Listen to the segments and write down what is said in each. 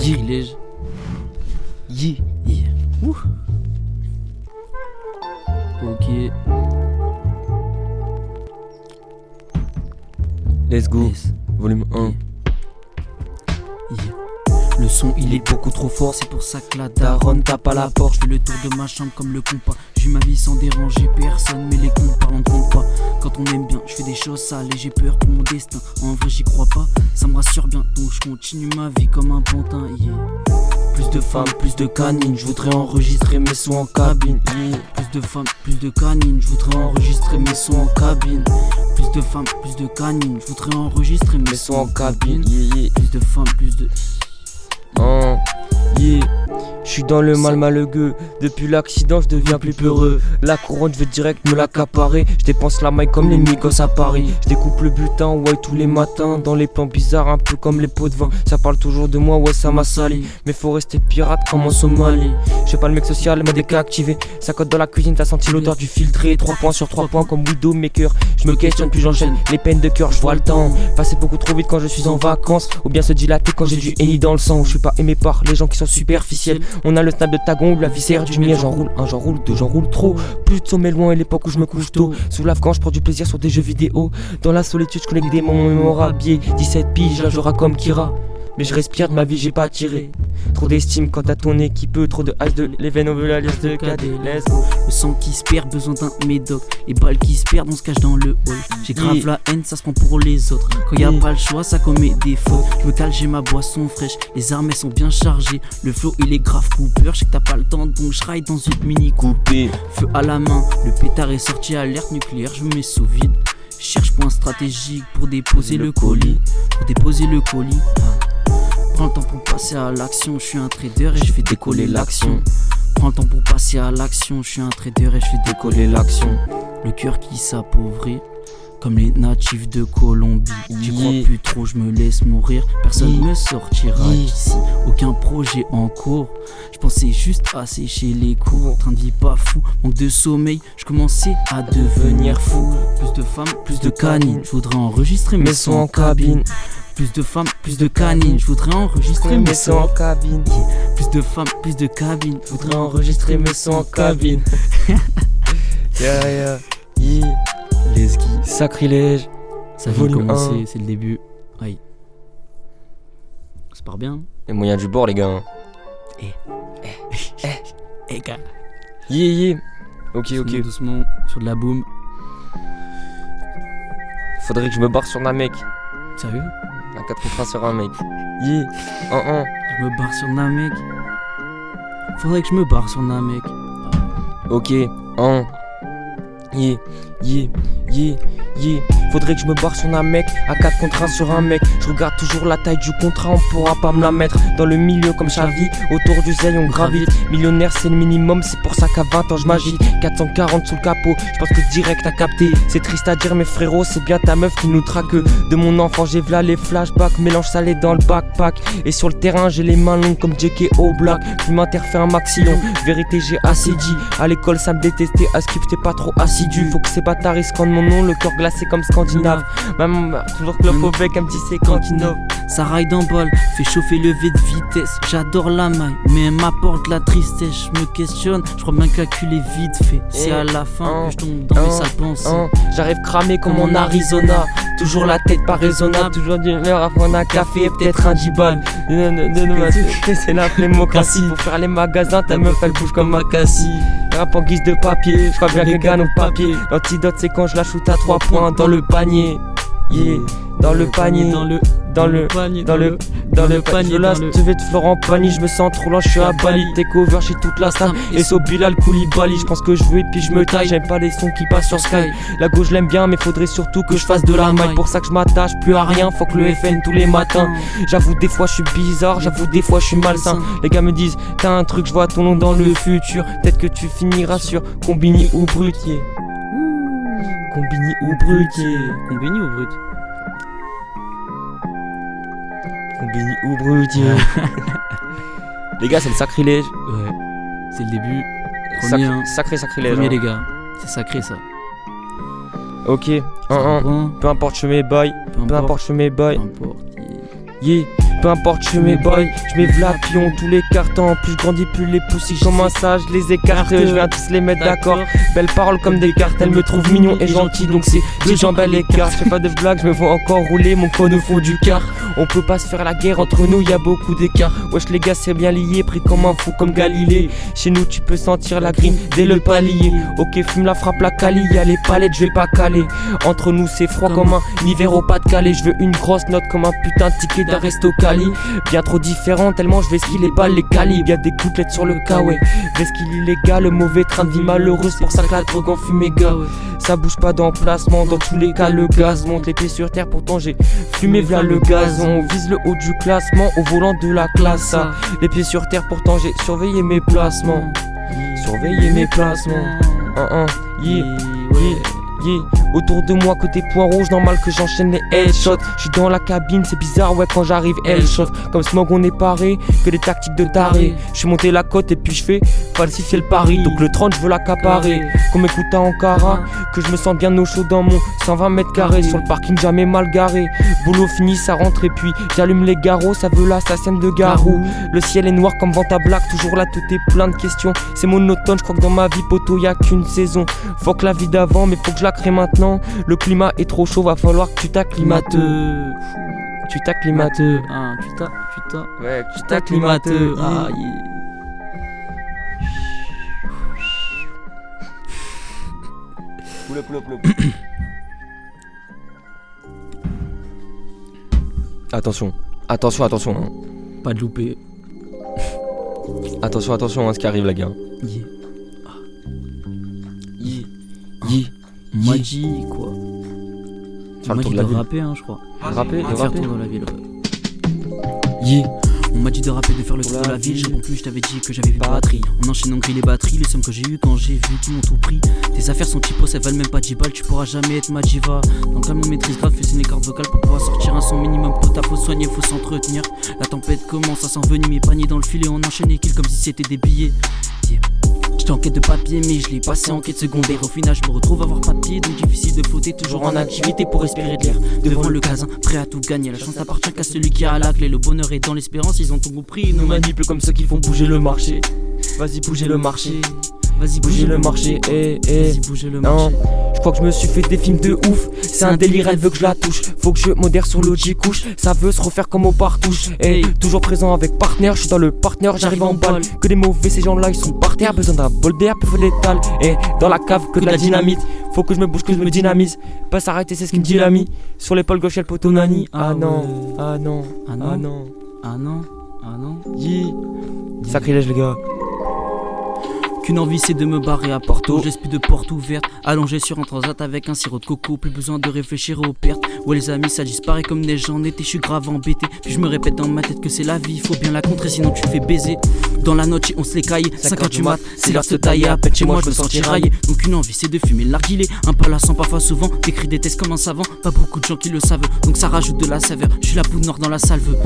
Sacrilège. Yeah. Ouh. Ok. Let's go. Volume 1. Le son il est beaucoup trop fort, c'est pour ça que la daronne tape à la porte. Je fais le tour de ma chambre comme le compas. J'ai ma vie sans déranger personne, mais les compas on ne compte pas. Quand on aime bien, je fais des choses sales et j'ai peur pour mon destin. En vrai j'y crois pas, ça me rassure bien, donc je continue ma vie comme un pantin. Plus de femmes, plus de canines, je voudrais enregistrer mes sons en cabine. Plus de femmes, plus de canines, je voudrais enregistrer mes sons en cabine. Plus de femmes, plus de canines, je voudrais enregistrer mes sons en cabine. Plus de femmes, plus de... Je suis dans le mal malheureux. Depuis l'accident je deviens plus peureux. La couronne je veux direct me l'accaparer. Je dépense la maille comme les migos à Paris. Je découpe le butin ouais tous les matins. Dans les plans bizarres un peu comme les pots de vin. Ça parle toujours de moi ouais ça m'a sali. Mais faut rester pirate comme en Somalie. Je sais pas le mec social m'a déca activé. Ça cote dans la cuisine t'as senti l'odeur du filtré. 3 points sur 3 points comme Widowmaker. Je me questionne puis j'enchaîne les peines de cœur. Je vois le temps passer beaucoup trop vite quand je suis en vacances. Ou bien se dilater quand j'ai du henny dans le sang. Je suis pas aimé par les gens qui sont superficiels. On a le snap de Tagon ou la viscère du mien. J'en roule un, j'en roule deux, j'en roule trop. Plus de sommet loin et l'époque où je me couche tôt. Sous l'Afghan je prends du plaisir sur des jeux vidéo. Dans la solitude je connecte des moments mémorables. 17 piges, là j'aurai comme Kira. Mais je respire de ma vie, j'ai pas tiré. Trop d'estime quant à ton équipe. Trop de ice de l'événement, on veut la liste de KD. Let's go. Le sang qui se perd, besoin d'un médoc. Les balles qui se perdent, on se cache dans le hall. J'ai grave la haine, ça se prend pour les autres. Quand y a pas le choix, ça commet des fautes. Je me cale, j'ai ma boisson fraîche. Les armes elles sont bien chargées. Le flow il est grave coupeur. Je sais que t'as pas le temps donc je ride dans une mini coupée. Feu à la main, le pétard est sorti, alerte nucléaire. Je me mets sous vide. Cherche point stratégique pour déposer le colis. Prends le temps pour passer à l'action, je suis un trader et je fais décoller l'action. Prends le temps pour passer à l'action, je suis un trader et je fais décoller l'action. Le cœur qui s'appauvrit, comme les natifs de Colombie. J'y crois plus trop, je me laisse mourir. Personne me sortira d'ici, aucun projet en cours. Je pensais juste à sécher les cours. Train de vie pas fou, manque de sommeil, je commençais à devenir fou. Plus de femmes, plus de canines, je voudrais enregistrer mes sons en cabine. Plus de femmes, plus de canines, je voudrais enregistrer mes sons en cabine. Plus de femmes, plus de cabines, je voudrais enregistrer mes sons en cabine. Les skis, sacrilège. Ça vient de commencer, c'est le début. Aïe. Ça part bien. Les moyens du bord les gars. Gars. Ok. Doucement, sur de la boom. Faudrait que je me barre sur un mec. Sérieux? Un 4 contre 1 sur un mec. Je me barre sur Namek. Faudrait que je me barre sur Namek. Ok, Faudrait que je me barre sur un mec. À 4 contre 1 sur un mec. Je regarde toujours la taille du contrat. On pourra pas me la mettre dans le milieu comme Xavi. Autour du Zay on gravite. Millionnaire c'est le minimum. C'est pour ça qu'à 20 ans je m'agite. 440 sous le capot. Je pense que direct t'as capté. C'est triste à dire mais frérot, c'est bien ta meuf qui nous traque. De mon enfant j'ai v'là les flashbacks. Mélange salé dans le backpack. Et sur le terrain j'ai les mains longues comme J.K. O'Black. Puis m'interfère un maxillon. Vérité j'ai assez dit. À l'école ça me détestait. À skip j'étais pas trop assidu. Faut que ces bâtards scandent mon nom. Le cœur glacé comme Scandinave. Maman m'a toujours clope au bec. Elle me dit c'est Cantinov. Ça ride en balle, fait chauffer le V de vitesse. J'adore la maille, mais elle m'apporte la tristesse. Je me questionne, je crois bien calculer vite fait. C'est à la fin que je tombe dans mes sales pensées. J'arrive cramé comme en Arizona. Toujours la tête pas raisonnable. Toujours d'une heure à prendre un café et peut-être un 10 balles. C'est la démocratie. Pour faire les magasins, ta meuf elle bouge comme ma cassie. Rap en guise de papier, je crois bien les gars nos papiers. L'antidote c'est quand je la shoot à 3 points dans le panier. Dans le panier, dans le panier. Je lâche de Florent Pagny, je me sens trop lent, je suis à Bali. Take over chez toute la salle, et so Bilal Koulibaly. Je pense que je veux et puis je me taille, j'aime pas les sons qui passent sur Sky. La gauche l'aime bien mais faudrait surtout que je fasse de la maille. Pour ça que je m'attache plus à rien, faut que le FN tous les matins. J'avoue des fois je suis bizarre, j'avoue des fois je suis malsain. Les gars me disent t'as un truc, je vois ton nom dans le futur. Peut-être que tu finiras sur Combini ou Brut. Combini ou Brut. Combini ou Brut? Combini ou Brut. Les gars c'est le sacrilège. Ouais, c'est le début. Premier, sacré sacrilège. Premier les gars, c'est sacré ça. Ok, peu importe je fais mes bails. Peu importe je fais mes bails. Peu peu importe, je fais mes boys, je mets v'là qui ont tous les cartons. Plus je grandis, plus les poussis comme un sage, les écarte. Je viens tous les mettre d'accord. Belles paroles comme des cartes, elles me trouvent mignon et gentil. Donc c'est deux jambes à l'écart. Je fais pas de blagues, je me vois encore rouler mon con au fond du car. On peut pas se faire la guerre entre nous, y a beaucoup d'écart. Wesh les gars c'est bien lié, pris comme un fou comme Galilée. Chez nous tu peux sentir la grime dès le palier. Ok fume la frappe la cali, y'a les palettes je vais pas caler. Entre nous c'est froid comme un hiver au pas de Calais. Je veux une grosse note comme un putain de ticket d'Aresto Cali. Bien trop différent tellement je vais skill les balles les calibres. Y'a des gouttelettes sur le kawaii. Vais skill illégal, le mauvais train de vie malheureuse. Pour ça que la drogue en fumée gars. Ça bouge pas d'emplacement, dans tous les cas le gaz monte. Les pieds sur terre pourtant j'ai fumé v'là le gazon. On vise le haut du classement au volant de la classe A. Les pieds sur terre pourtant j'ai surveillé mes placements. Surveillé mes placements. Yeah, yeah. Autour de moi côté point rouge, normal que j'enchaîne les headshots. J'suis dans la cabine, c'est bizarre ouais quand j'arrive elle chauffe. Comme Smog on est paré, que des tactiques de taré. J'suis monté la côte et puis j'fais falsifier le pari. Donc le 30 j'veux l'accaparer. Qu'on m'écoute à Ankara, que je me sens bien au chaud dans mon 120 mètres carrés. Sur le parking jamais mal garé. Boulot fini, ça rentre et puis j'allume les garrots. Ça veut l'assassin de Garou. Le ciel est noir comme vent à black, toujours là tout est plein de questions. C'est monotone, j'crois que dans ma vie poteau y'a qu'une saison. Faut que la vie d'avant mais faut que je la crée maintenant. Le climat est trop chaud, va falloir que tu t'acclimates. Tu t'acclimates. Ah, Ouais, tu t'acclimates. Ah, yeah. Attention, attention, attention. Hein. Pas de louper. Attention, attention à ce qui arrive, la gars. Yeah. Yeah. Yeah. On m'a dit quoi? On m'a dit de rapper, hein, je crois. Rapper, de faire tour dans la ville. Yeah. On m'a dit de rapper, de faire le tour de la ville. Je réponds plus, je t'avais dit que j'avais vu batterie. En enchaînant gris les batteries, les sommes que j'ai eu quand j'ai vu qui m'ont tout pris. Tes affaires sont typos, elles valent même pas 10 balles. Tu pourras jamais être ma diva. Dans le calme, on maîtrise grave, fais signer les cordes vocales pour pouvoir sortir un son minimum. Pota, faut soigner, faut s'entretenir. La tempête commence à s'envenimer, mes paniers dans le filet. On enchaîne les kills comme si c'était des billets. Yeah. J'étais en quête de papier mais je l'ai passé en quête secondaire. Au final je me retrouve à avoir papier, donc difficile de flotter. Toujours en activité pour respirer de l'air. Devant le casin, prêt à tout gagner. La chance appartient qu'à celui qui a la clé. Le bonheur est dans l'espérance, ils ont tout compris. Ils nous manipulent comme ceux qui font bouger le marché. Vas-y bouger le marché. Vas-y bouger le marché. Vas-y bouger le marché. Je crois que je me suis fait des films de ouf. C'est un délire, elle veut que je la touche. Faut que je modère sur l'OG couche. Ça veut se refaire comme au partouche. Toujours présent avec partenaire, je suis dans le partenaire, j'arrive en balle. Que des mauvais, ces gens là ils sont par terre. Besoin d'un bol d'air, peu létal. Dans la cave que de la dynamite. Faut que je me bouge, que je me dynamise. Pas s'arrêter, c'est ce qu'il me dit l'ami. Sur l'épaule gauche, elle poteau nani. Ah non, ah non, ah non, ah non, ah non. Yeah. Sacrilège les gars. Qu'une envie c'est de me barrer à Porto. J'espère de porte ouverte, allongé sur un transat avec un sirop de coco. Plus besoin de réfléchir aux pertes. Ouais les amis ça disparaît comme neige en été. Je suis grave embêté. Puis je me répète dans ma tête que c'est la vie. Faut bien la contrer sinon tu fais baiser. Dans la noche on se les caille. 5h du mat, c'est l'heure de se tailler. À peine chez moi je me sens tiraillé. Donc une envie c'est de fumer le narguilé. Un palaçant parfois souvent. T'écris des tests comme un savant. Pas beaucoup de gens qui le savent. Donc ça rajoute de la saveur. Je suis la poudre noire dans la salve.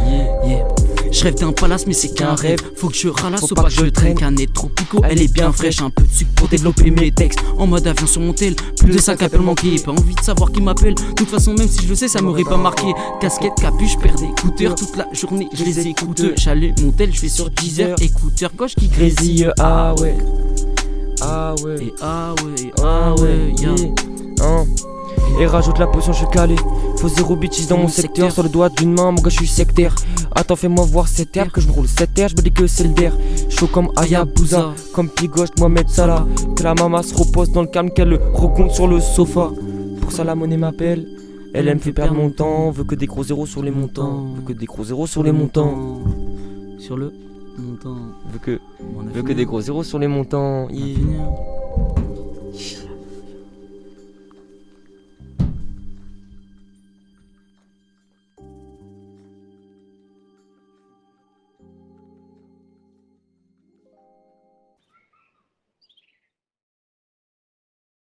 Yeah. Je rêve d'un palace mais c'est qu'un rêve. Faut que je ralasse, faut pas que je traîne. Canette tropicaux, elle est bien fraîche. Un peu de sucre pour développer mes textes. En mode avion sur mon tel. Plus de 5 appels manqués. Pas envie de savoir qui m'appelle. De toute façon même si je le sais ça m'aurait pas marqué. Casquette, capuche, paire d'écouteurs. Toute la journée je les écoute. J'allume mon tel, je vais sur 10 heures. Écouteur gauche qui grésille. Ah ouais. Ah ouais. Et ah ouais. Ah ouais. Yeah. Et rajoute la potion, je suis calé. Faut 0 bitches dans mon secteur. Sur le doigt d'une main, mon gars, je suis sectaire. Attends, fais-moi voir cette herbe. Que je me roule cette terre, je me dis que c'est le der. Chaud comme Hayabusa, comme pied gauche, Mohamed Salah. Que la maman se repose dans le calme, qu'elle le recompte sur le sofa. Pour ça, la monnaie m'appelle. Elle me fait perdre mon temps. Veut que des gros zéros sur les montants. Veut que des gros zéros sur les montants. Sur le montant. Veut que des gros zéros sur les montants.